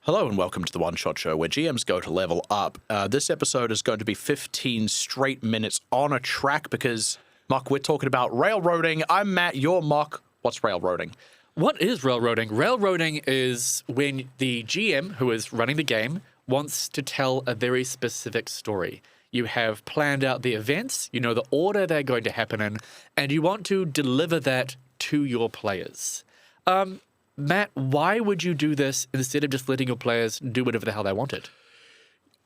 Hello and welcome to the One Shot Show, where GMs go to level up. This episode is going to be 15 straight minutes on a track because, Mock, we're talking about railroading. I'm Matt, you're Mock. What's railroading? What is railroading? Railroading is when the GM, who is running the game, wants to tell a very specific story. You have planned out the events, you know the order they're going to happen in, and you want to deliver that to your players. Matt, why would you do this instead of just letting your players do whatever the hell they wanted?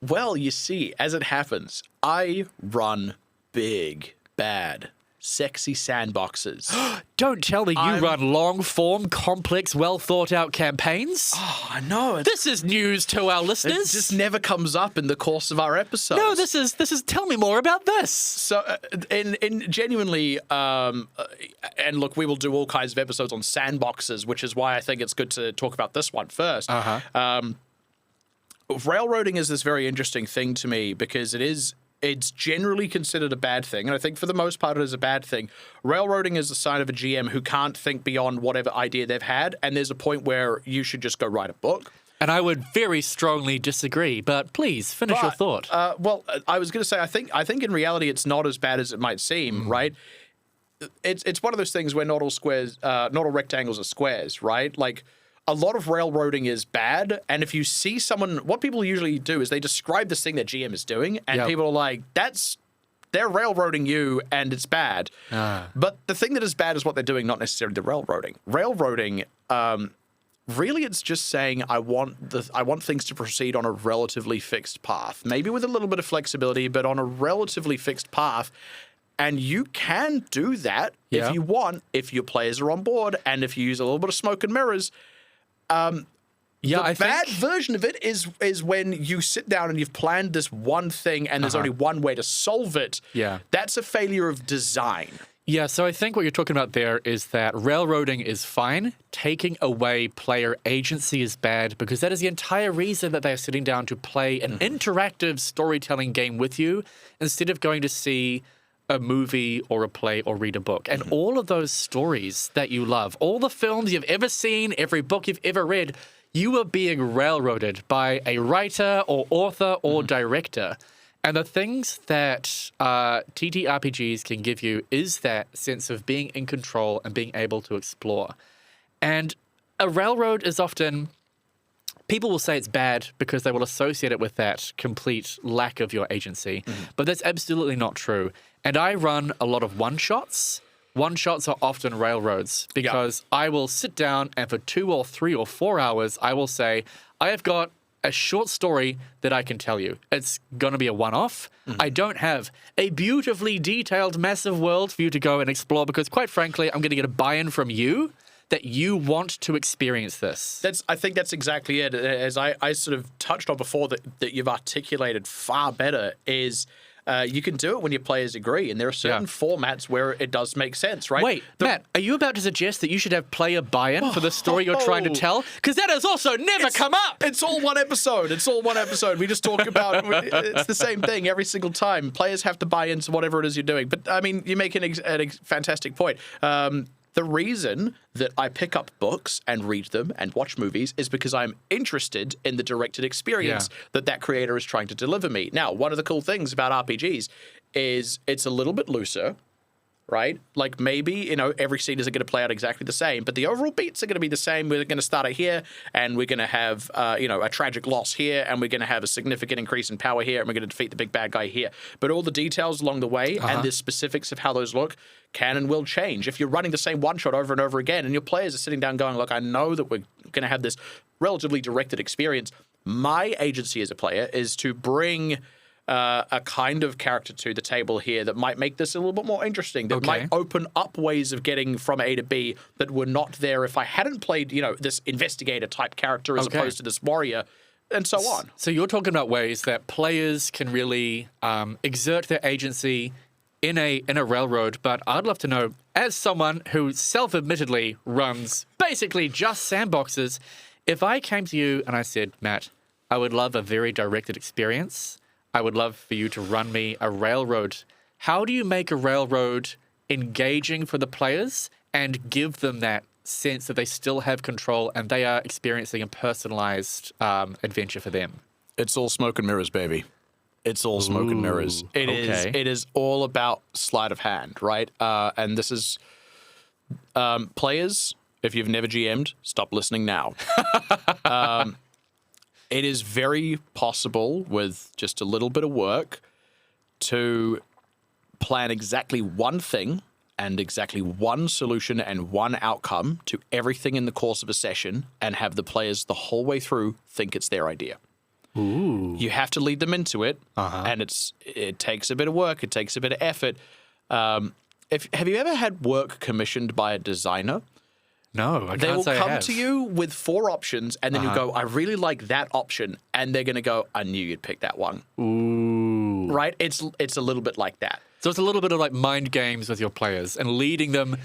Well, you see, as it happens, I run big, bad, sexy sandboxes. Don't tell me you run long-form, complex, well-thought-out campaigns. Oh, I know. This is news to our listeners. It just never comes up in the course of our episodes. No, this is. Tell me more about this. So, in genuinely, and look, we will do all kinds of episodes on sandboxes, which is why I think it's good to talk about this one first. Railroading is this very interesting thing to me because it's generally considered a bad thing, and I think for the most part it is a bad thing. Railroading is a sign of a GM who can't think beyond whatever idea they've had, and there's a point where you should just go write a book. And I would very strongly disagree, but please finish your thought. Well, I was going to say I think in reality it's not as bad as it might seem, right? It's one of those things where not all rectangles are squares, right? Like, a lot of railroading is bad, and if you see someone, what people usually do is they describe this thing that GM is doing, and people are like, they're railroading you, and it's bad. But the thing that is bad is what they're doing, not necessarily the railroading. Railroading, really it's just saying, I want things to proceed on a relatively fixed path, maybe with a little bit of flexibility, but on a relatively fixed path. And you can do that if you want, if your players are on board, and if you use a little bit of smoke and mirrors. The bad version of it is when you sit down and you've planned this one thing and there's only one way to solve it. Yeah. That's a failure of design. Yeah, so I think what you're talking about there is that railroading is fine. Taking away player agency is bad because that is the entire reason that they're sitting down to play an interactive storytelling game with you instead of going to see a movie or a play or read a book. And all of those stories that you love, all the films you've ever seen, every book you've ever read, you are being railroaded by a writer or author or director. And the things that TTRPGs can give you is that sense of being in control and being able to explore. And a railroad is often... People will say it's bad because they will associate it with that complete lack of your agency, but that's absolutely not true. And I run a lot of one-shots. One-shots are often railroads because I will sit down and for 2 or 3 or 4 hours, I will say, I have got a short story that I can tell you. It's going to be a one-off. I don't have a beautifully detailed, massive world for you to go and explore because, quite frankly, I'm going to get a buy-in from you that you want to experience this. I think that's exactly it. As I sort of touched on before that you've articulated far better is you can do it when your players agree, and there are certain formats where it does make sense, right? Wait, Matt, are you about to suggest that you should have player buy-in for the story you're trying to tell? Because that has also never come up! It's all one episode. We just talk about... It's the same thing every single time. Players have to buy into whatever it is you're doing. But, I mean, you make a fantastic point. The reason that I pick up books and read them and watch movies is because I'm interested in the directed experience that creator is trying to deliver me. Now, one of the cool things about RPGs is it's a little bit looser, right? Like maybe, every scene isn't going to play out exactly the same, but the overall beats are going to be the same. We're going to start it here, and we're going to have, a tragic loss here, and we're going to have a significant increase in power here, and we're going to defeat the big bad guy here. But all the details along the way and the specifics of how those look can and will change. If you're running the same one-shot over and over again, and your players are sitting down going, look, I know that we're going to have this relatively directed experience. My agency as a player is to bring... a kind of character to the table here that might make this a little bit more interesting, that might open up ways of getting from A to B that were not there if I hadn't played, this investigator-type character as opposed to this warrior, and so on. So you're talking about ways that players can really exert their agency in a railroad, but I'd love to know, as someone who self-admittedly runs basically just sandboxes, if I came to you and I said, Matt, I would love a very directed experience. I would love for you to run me a railroad. How do you make a railroad engaging for the players and give them that sense that they still have control and they are experiencing a personalized adventure for them. It's all smoke and mirrors, baby. It's all smoke and mirrors. It is all about sleight of hand, right? And this is players. If you've never GM'd, stop listening now. It is very possible with just a little bit of work to plan exactly one thing and exactly one solution and one outcome to everything in the course of a session and have the players the whole way through think it's their idea. Ooh. You have to lead them into it, and it takes a bit of work. It takes a bit of effort. Have you ever had work commissioned by a designer? No, I They can't will say I come have. to you with 4 options, and then you go, I really like that option. And they're going to go, I knew you'd pick that one. Ooh. Right? It's a little bit like that. So it's a little bit of like mind games with your players and leading them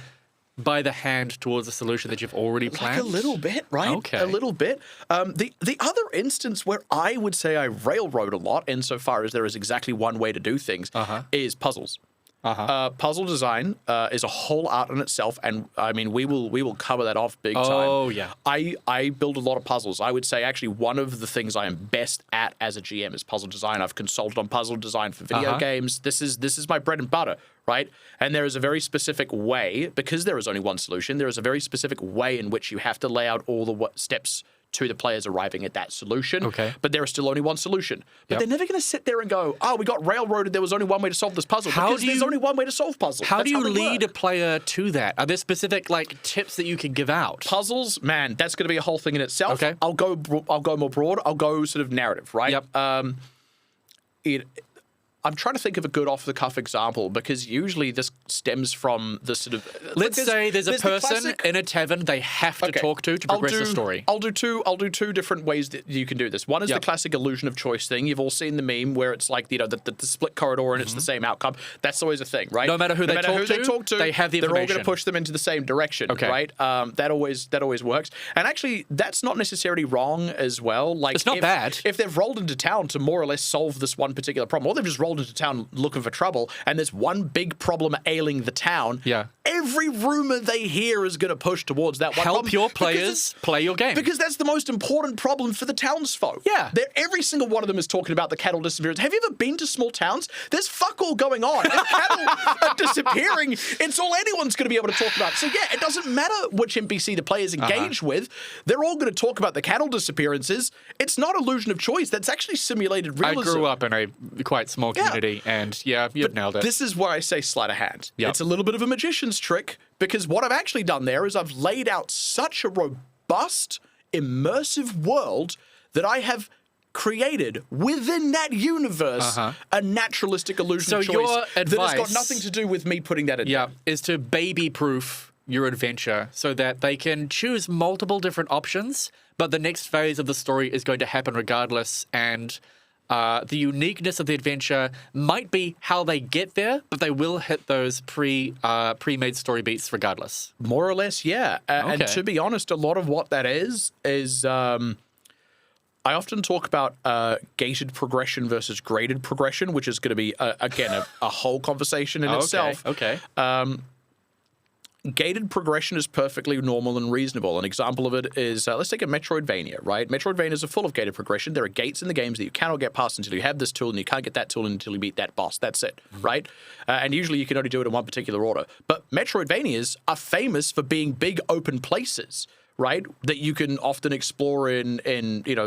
by the hand towards a solution that you've already planned? Like a little bit, right? Okay. A little bit. The other instance where I would say I railroad a lot, insofar as there is exactly one way to do things, is puzzles. Puzzle design is a whole art in itself, and I mean we will cover that off big time. Oh yeah. I build a lot of puzzles. I would say actually one of the things I am best at as a GM is puzzle design. I've consulted on puzzle design for video games. This is my bread and butter, right? And there is a very specific way, because there is only one solution. There is a very specific way in which you have to lay out all the steps to the players arriving at that solution. Okay. But there is still only one solution. But they're never going to sit there and go, oh, we got railroaded. There was only one way to solve this puzzle. Because there's only one way to solve puzzles. How That's do you they lead work. a player to that? Are there specific like tips that you can give out? Puzzles, man, that's going to be a whole thing in itself. Okay. I'll go more broad. I'll go sort of narrative, right? Yep. I'm trying to think of a good off-the-cuff example, because usually this stems from the sort of... Let's say there's a the person classic- in a tavern they have to talk to progress the story. I'll do two different ways that you can do this. One is the classic illusion of choice thing. You've all seen the meme where it's like, the split corridor and it's the same outcome. That's always a thing, right? No matter who they talk to, they have the they're all going information. to push them into the same direction, Okay. right? That always works. And actually, that's not necessarily wrong as well. Like, It's not bad. If they've rolled into town to more or less solve this one particular problem, or they've just rolled into town looking for trouble, and there's one big problem ailing the town, every rumor they hear is going to push towards that one Help problem, your because players play your game. because that's the most important problem for the townsfolk. Yeah. Every single one of them is talking about the cattle disappearance. Have you ever been to small towns? There's fuck all going on. If cattle are disappearing, it's all anyone's going to be able to talk about. So yeah, it doesn't matter which NPC the players engage with. They're all going to talk about the cattle disappearances. It's not illusion of choice. That's actually simulated realism. I grew up in a quite small community, and you've nailed it. This is where I say sleight of hand. Yep. It's a little bit of a magician's trick, because what I've actually done there is I've laid out such a robust, immersive world that I have created within that universe a naturalistic illusion of choice your that has advice- got nothing to do with me putting that in. is to baby-proof your adventure so that they can choose multiple different options, but the next phase of the story is going to happen regardless, and the uniqueness of the adventure might be how they get there, but they will hit those pre-made story beats regardless. More or less, yeah. And Okay. to be honest, a lot of what that is I often talk about gated progression versus graded progression, which is going to be, again, a whole conversation in itself. Okay. Gated progression is perfectly normal and reasonable. An example of it is, let's take a Metroidvania, right? Metroidvanias are full of gated progression. There are gates in the games that you cannot get past until you have this tool, and you can't get that tool until you beat that boss. That's it, right? And usually you can only do it in one particular order. But Metroidvanias are famous for being big open places, right? That you can often explore in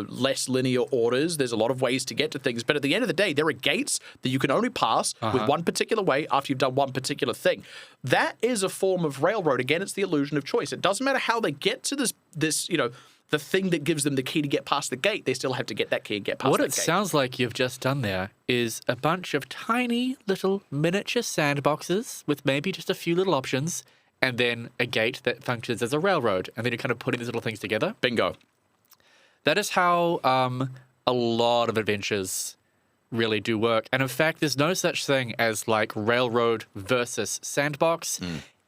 less linear orders. There's a lot of ways to get to things, but at the end of the day, there are gates that you can only pass with one particular way after you've done one particular thing. That is a form of railroad. Again, it's the illusion of choice. It doesn't matter how they get to this the thing that gives them the key to get past the gate. They still have to get that key and get past What that it gate. sounds like you've just done there is a bunch of tiny little miniature sandboxes with maybe just a few little options, and then a gate that functions as a railroad, and then you're kind of putting these little things together. Bingo. That is how a lot of adventures really do work. And in fact, there's no such thing as like railroad versus sandbox.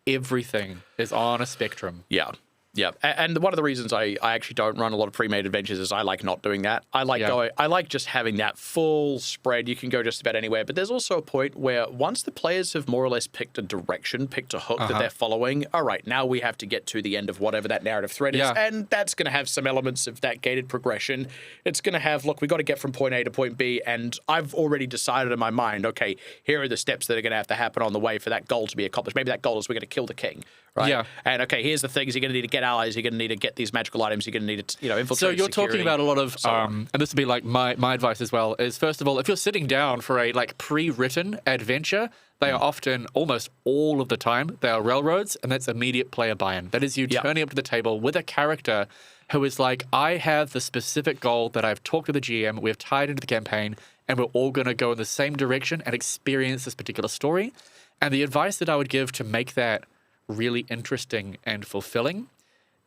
Everything is on a spectrum. Yeah. Yeah, and one of the reasons I actually don't run a lot of pre-made adventures is I like not doing that. I like just having that full spread. You can go just about anywhere, but there's also a point where once the players have more or less picked a direction, picked a hook that they're following, all right, now we have to get to the end of whatever that narrative thread is, and that's going to have some elements of that gated progression. It's going to have, look, we got to get from point A to point B, and I've already decided in my mind, okay, here are the steps that are going to have to happen on the way for that goal to be accomplished. Maybe that goal is we're going to kill the king. Right? Yeah. And okay, here's the things you're going to need to get allies. You're going to need to get these magical items. You're going to need to, infiltrate. So you're security, talking about a lot of, and this would be like my advice as well. Is first of all, if you're sitting down for a pre-written adventure, they are often almost all of the time they are railroads, and that's immediate player buy-in. That is you turning up to the table with a character who is like, I have the specific goal that I've talked to the GM, we've tied into the campaign, and we're all going to go in the same direction and experience this particular story. And the advice that I would give to make that really interesting and fulfilling,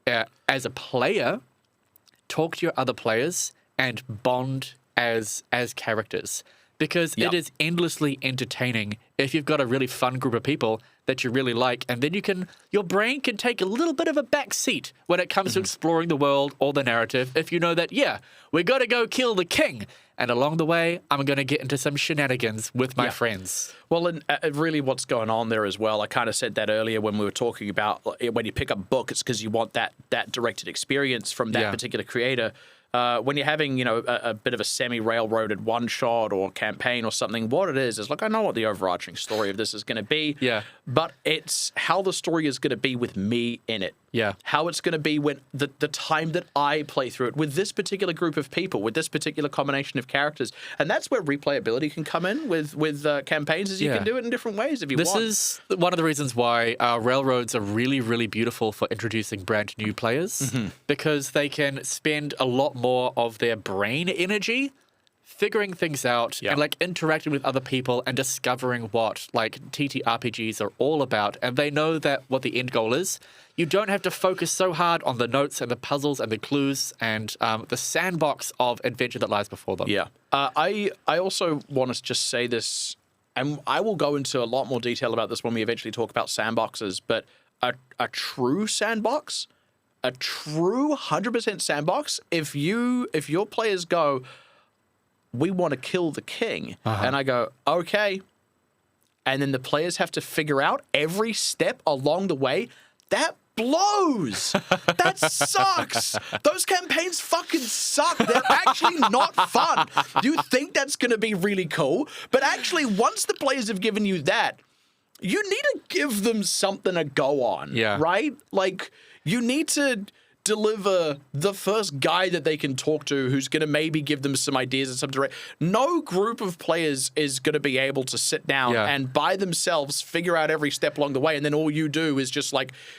as a player, talk to your other players and bond as characters, because it is endlessly entertaining if you've got a really fun group of people that you really like, and then your brain can take a little bit of a back seat when it comes to exploring the world or the narrative. If you know that, we got to go kill the king, and along the way, I'm going to get into some shenanigans with my friends. Well, and really what's going on there as well, I kind of said that earlier when we were talking about when you pick up a book, it's because you want that directed experience from that particular creator. When you're having, a bit of a semi-railroaded one-shot or campaign or something, what it is, look, I know what the overarching story of this is going to be, but it's how the story is going to be with me in it. Yeah. How it's going to be when the time that I play through it with this particular group of people, with this particular combination of characters. And that's where replayability can come in with campaigns, is you can do it in different ways if you want. This is one of the reasons why railroads are really, really beautiful for introducing brand new players, because they can spend a lot more of their brain energy figuring things out and interacting with other people and discovering what TTRPGs are all about. And they know that what the end goal is. You don't have to focus so hard on the notes and the puzzles and the clues and the sandbox of adventure that lies before them. Yeah. I also want to just say this, and I will go into a lot more detail about this when we eventually talk about sandboxes, but a true sandbox, a true 100% sandbox, if your players go, we want to kill the king, and I go, okay, and then the players have to figure out every step along the way, that blows. That sucks. Those campaigns fucking suck. They're actually not fun. You think that's going to be really cool, but actually once the players have given you that, you need to give them something to go on, right? You need to deliver the first guy that they can talk to who's going to maybe give them some ideas and some direct. No group of players is going to be able to sit down and by themselves figure out every step along the way, and then all you do is just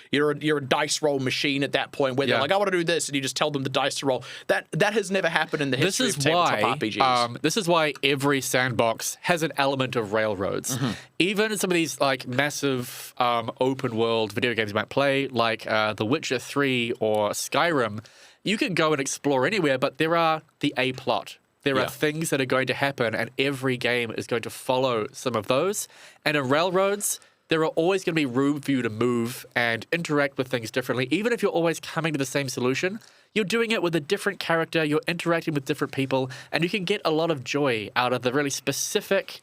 you're a dice roll machine at that point where they're like, I want to do this, and you just tell them the dice to roll. That has never happened in the history of tabletop RPGs. This is why every sandbox has an element of railroads. Even some of these massive open world video games you might play, like The Witcher 3 or Skyrim, you can go and explore anywhere, but there are the A plot. There are things that are going to happen, and every game is going to follow some of those. And in railroads, there are always going to be room for you to move and interact with things differently. Even if you're always coming to the same solution, you're doing it with a different character, you're interacting with different people, and you can get a lot of joy out of the really specific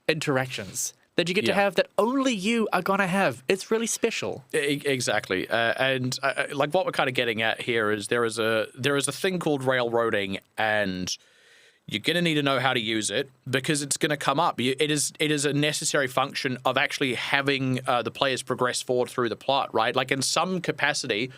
interactions that you get to have that only you are going to have. It's really special. Exactly. And what we're kind of getting at here is there is a thing called railroading, and you're going to need to know how to use it because it's going to come up. It is a necessary function of actually having the players progress forward through the plot, right? In some capacity,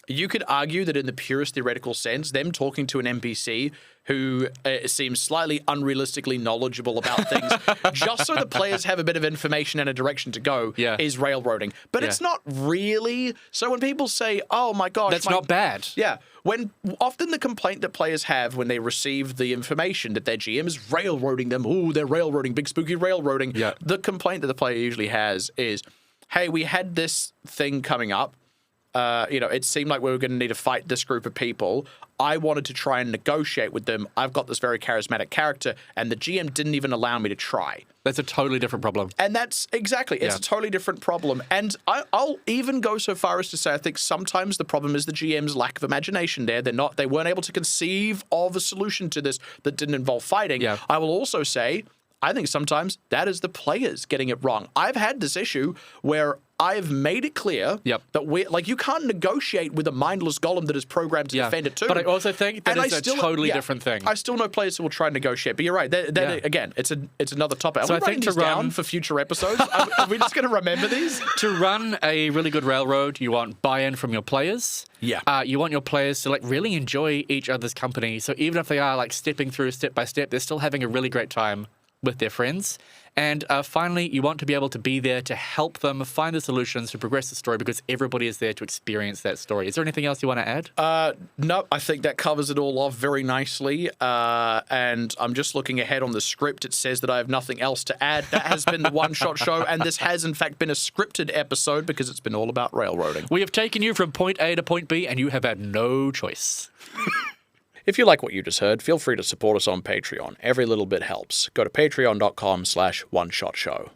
you could argue that in the purest theoretical sense, them talking to an NPC who seems slightly unrealistically knowledgeable about things, just so the players have a bit of information and a direction to go, is railroading. But it's not really. So when people say, oh my gosh. That's not bad. Yeah. When often the complaint that players have when they receive the information that their GM is railroading them, ooh, they're railroading, big spooky railroading. Yeah. The complaint that the player usually has is, hey, we had this thing coming up. it seemed like we were going to need to fight this group of people. I wanted to try and negotiate with them. I've got this very charismatic character, and the GM didn't even allow me to try. That's a totally different problem. And that's exactly, it's a totally different problem. And I'll even go so far as to say I think sometimes the problem is the GM's lack of imagination there. They weren't able to conceive of a solution to this that didn't involve fighting. Yeah. I will also say, I think sometimes that is the players getting it wrong. I've had this issue where I've made it clear that you can't negotiate with a mindless golem that is programmed to defend it too. But I also think that is a totally different thing. I still know players who will try and negotiate, but you're right. Again, it's another topic. Are we writing these down for future episodes? Are we just going to remember these? To run a really good railroad, you want buy-in from your players. Yeah. You want your players to really enjoy each other's company. So even if they are stepping through step by step, they're still having a really great time with their friends. And finally, you want to be able to be there to help them find the solutions to progress the story because everybody is there to experience that story. Is there anything else you want to add? No, I think that covers it all off very nicely. And I'm just looking ahead on the script. It says that I have nothing else to add. That has been the One Shot Show, and this has in fact been a scripted episode because it's been all about railroading. We have taken you from point A to point B, and you have had no choice. If you like what you just heard, feel free to support us on Patreon. Every little bit helps. Go to patreon.com/OneShotShow.